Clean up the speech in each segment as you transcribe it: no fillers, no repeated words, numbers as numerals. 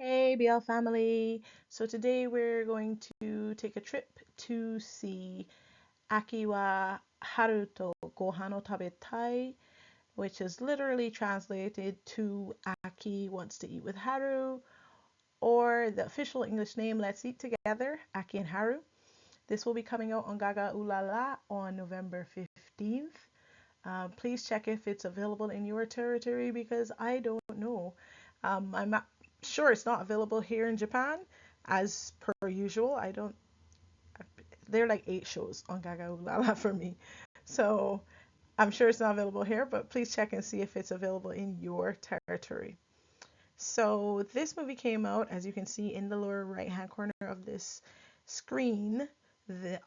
Hey BL family. So today we're going to take a trip to see Aki wa Haru to Gohan o Tabetai, which is literally translated to Aki wants to eat with Haru, or the official English name, Let's Eat Together, Aki and Haru. This will be coming out on Gagaoolala on November 15th. Please check if it's available in your territory because I don't know. I'm not sure it's not available here in Japan as per usual. I don't, there are like 8 shows on Gagaoolala for me. So I'm sure it's not available here, but please check and see if it's available in your territory. So this movie came out, as you can see in the lower right hand corner of this screen,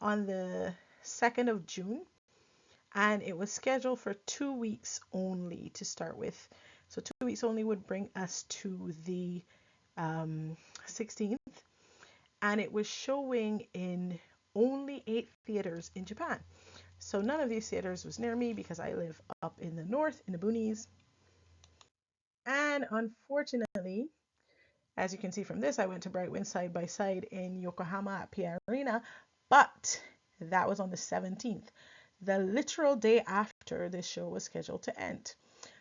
on the 2nd of June, and it was scheduled for 2 weeks only to start with. So 2 weeks only would bring us to the 16th, and it was showing in only 8 theaters in Japan. So none of these theaters was near me because I live up in the north in the boonies. And unfortunately, as you can see from this, I went to Brightwind side by side in Yokohama at Pia Arena, but that was on the 17th, the literal day after this show was scheduled to end.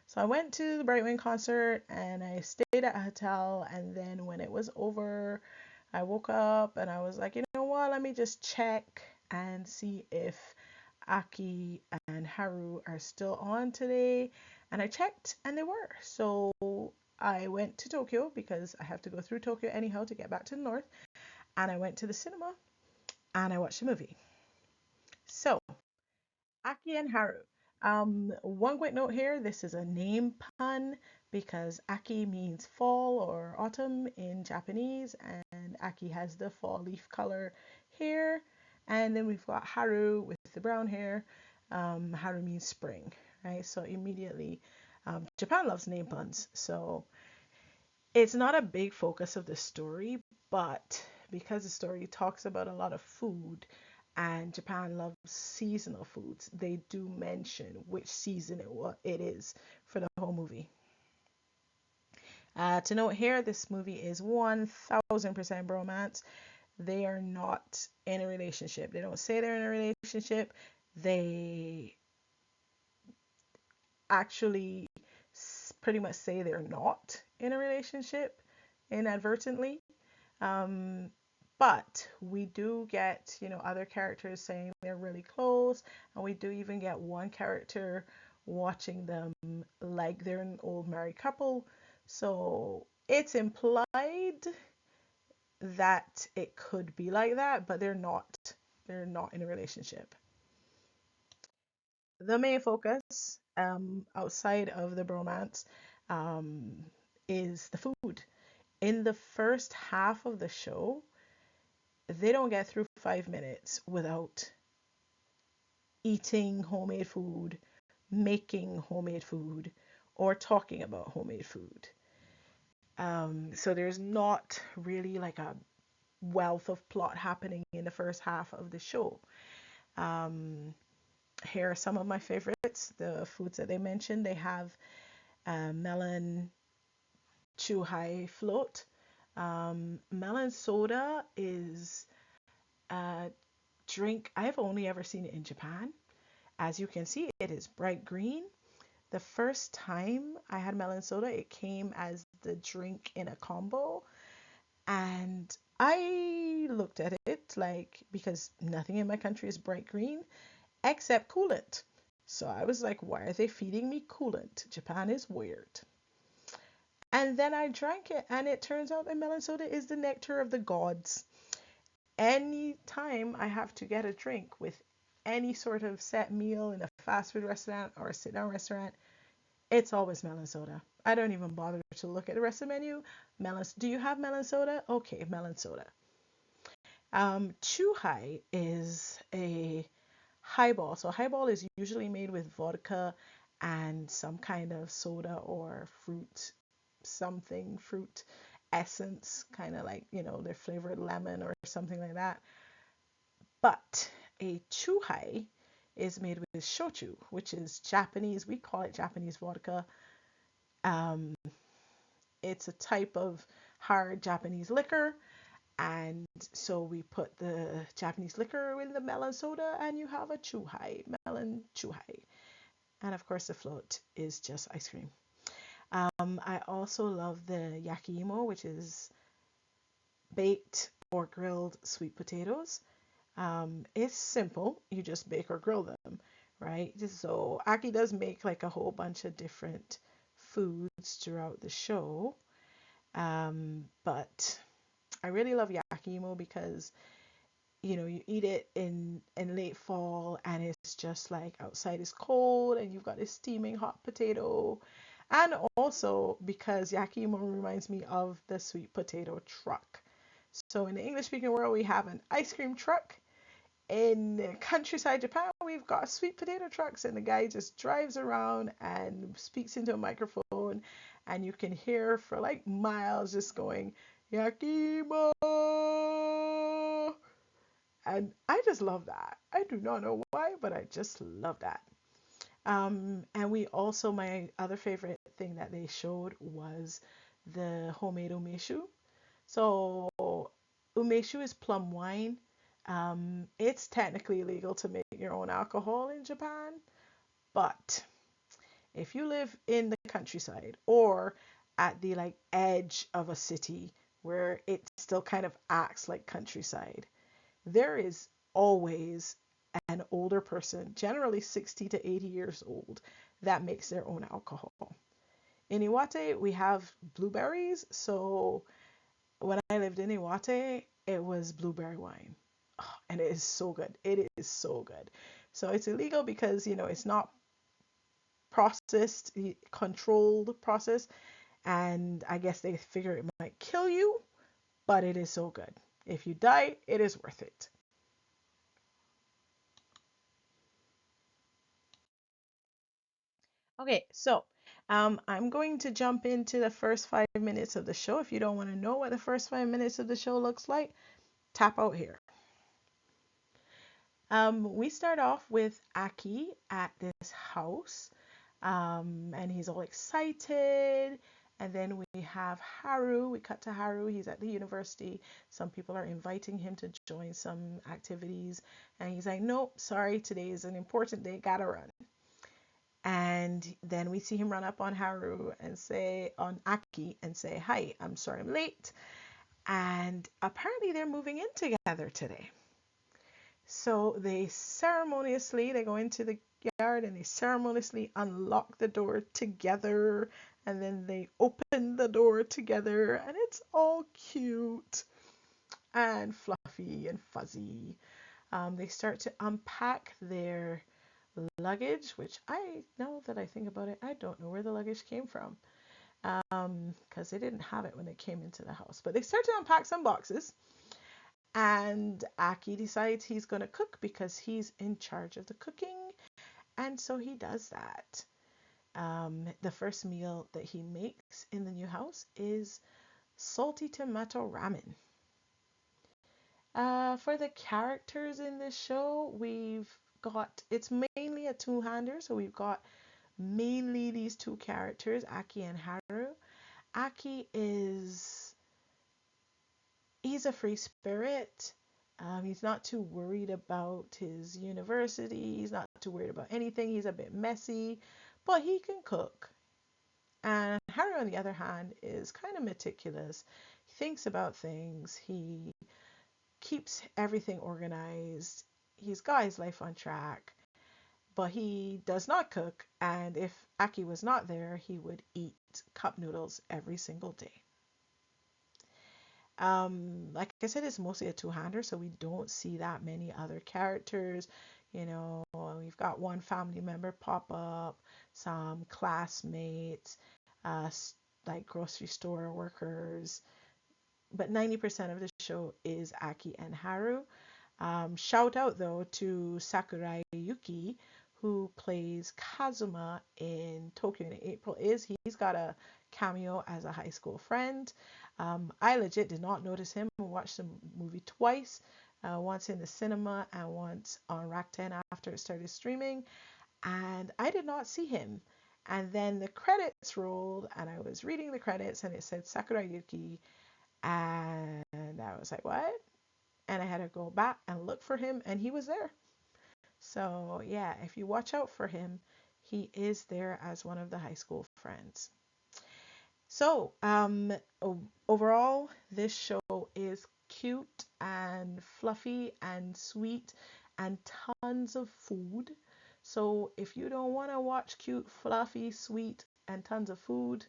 So I went to the Brightwind concert and I stayed at a hotel. And then when it was over, I woke up and I was like, you know what? Let me just check and see if Aki and Haru are still on today. And I checked and they were. So I went to Tokyo because I have to go through Tokyo anyhow to get back to the north. And I went to the cinema and I watched the movie. So, Aki and Haru. One quick note here, this is a name pun because Aki means fall or autumn in Japanese, and Aki has the fall leaf color here. And then we've got Haru with the brown hair. Haru means spring, right? So immediately, Japan loves name puns. So it's not a big focus of the story, but because the story talks about a lot of food and Japan loves seasonal foods, they do mention which season it is for the whole movie. To note here, this movie is 1000% bromance. They are not in a relationship. They don't say they're in a relationship. They actually pretty much say they're not in a relationship inadvertently. Um, but we do get, other characters saying they're really close, and we do even get one character watching them like they're an old married couple. So it's implied that it could be like that, but they're not. They're not in a relationship. The main focus, outside of the bromance, um, is the food. In the first half of the show, they don't get through 5 minutes without eating homemade food, making homemade food, or talking about homemade food. So there's not really like a wealth of plot happening in the first half of the show. Um, Here are some of my favorites. The foods that they mentioned. They have melon chuhai float. Melon soda is a drink. I've only ever seen it in Japan. As you can see, it is bright green. The first time I had melon soda, it came as the drink in a combo. And I looked at it like, because nothing in my country is bright green except coolant. So I was like, why are they feeding me coolant? Japan is weird. And then I drank it, and it turns out that melon soda is the nectar of the gods. Anytime I have to get a drink with any sort of set meal in a fast food restaurant or a sit down restaurant, it's always melon soda. I don't even bother to look at the rest of the menu. Do you have melon soda? Okay, melon soda. Chuhai is a highball. So highball is usually made with vodka and some kind of soda or fruit essence, kind of like, their flavored lemon or something like that. But a chuhai is made with shochu, which is Japanese. We call it Japanese vodka. Um, it's a type of hard Japanese liquor. And so we put the Japanese liquor in the melon soda, and you have a chuhai, melon chuhai. And of course, the float is just ice cream. I also love the yakiimo, which is baked or grilled sweet potatoes. It's simple. You just bake or grill them, right? So Aki does make like a whole bunch of different foods throughout the show. But I really love yakiimo because you eat it in late fall and it's just like outside is cold and you've got this steaming hot potato. And also because yakiimo reminds me of the sweet potato truck. So in the English speaking world, we have an ice cream truck. In countryside Japan, we've got sweet potato trucks, and the guy just drives around and speaks into a microphone, and you can hear for like miles just going, Yakimo! And I just love that. I do not know why, but I just love that. And we also, my other favorite thing that they showed was the homemade umeshu. So umeshu is plum wine. It's technically illegal to make your own alcohol in Japan, but if you live in the countryside or at the like edge of a city where it still kind of acts like countryside, there is always an older person, generally 60 to 80 years old, that makes their own alcohol. In Iwate, we have blueberries, so when I lived in Iwate, it was blueberry wine. Oh, and it is so good. It is so good. So it's illegal because, it's not processed, controlled process. And I guess they figure it might kill you, but it is so good. If you die, it is worth it. Okay, so I'm going to jump into the first 5 minutes of the show. If you don't want to know what the first 5 minutes of the show looks like, tap out here. We start off with Aki at this house, and he's all excited. And then we have Haru. We cut to Haru. He's at the university. Some people are inviting him to join some activities. And he's like, nope, sorry, today is an important day, gotta run. And then we see him run up on Haru and say, on Aki, and say, hi, I'm sorry I'm late. And apparently they're moving in together today. So they go into the yard and they ceremoniously unlock the door together, and then they open the door together, and it's all cute and fluffy and fuzzy. They start to unpack their luggage, which now that I think about it, I don't know where the luggage came from, because they didn't have it when they came into the house. But they start to unpack some boxes, and Aki decides he's going to cook because he's in charge of the cooking, and so he does that. The first meal that he makes in the new house is salty tomato ramen. For the characters in this show, it's mainly a two-hander, so we've got mainly these two characters, Aki and Haru. Aki he's a free spirit. He's not too worried about his university. He's not too worried about anything. He's a bit messy, but he can cook. And Haru, on the other hand, is kind of meticulous. He thinks about things. He keeps everything organized. He's got his life on track, but he does not cook. And if Aki was not there, he would eat cup noodles every single day. Like I said, it's mostly a two-hander, so we don't see that many other characters. We've got one family member pop up, some classmates, uh, like grocery store workers, but 90% of the show is Aki and Haru. Shout out though to Sakurai Yuki, who plays Kazuma in Tokyo in April. He's got a cameo as a high school friend. I legit did not notice him. I watched the movie twice, once in the cinema and once on Rakuten after it started streaming, and I did not see him. And then the credits rolled, and I was reading the credits, and it said Sakurai Yuki, And I was like, what? And I had to go back and look for him, and he was there. So, yeah, if you watch out for him, he is there as one of the high school friends. So, overall, this show is cute and fluffy and sweet and tons of food. So, if you don't want to watch cute, fluffy, sweet, and tons of food,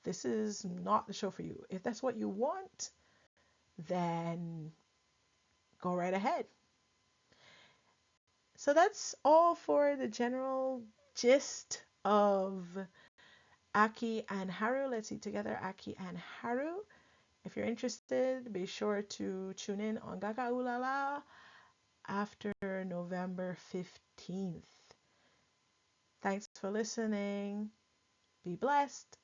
this is not the show for you. If that's what you want, then go right ahead. So, that's all for the general gist of Aki and Haru. Let's eat together, Aki and Haru. If you're interested, be sure to tune in on Gagaoolala after November 15th. Thanks for listening. Be blessed.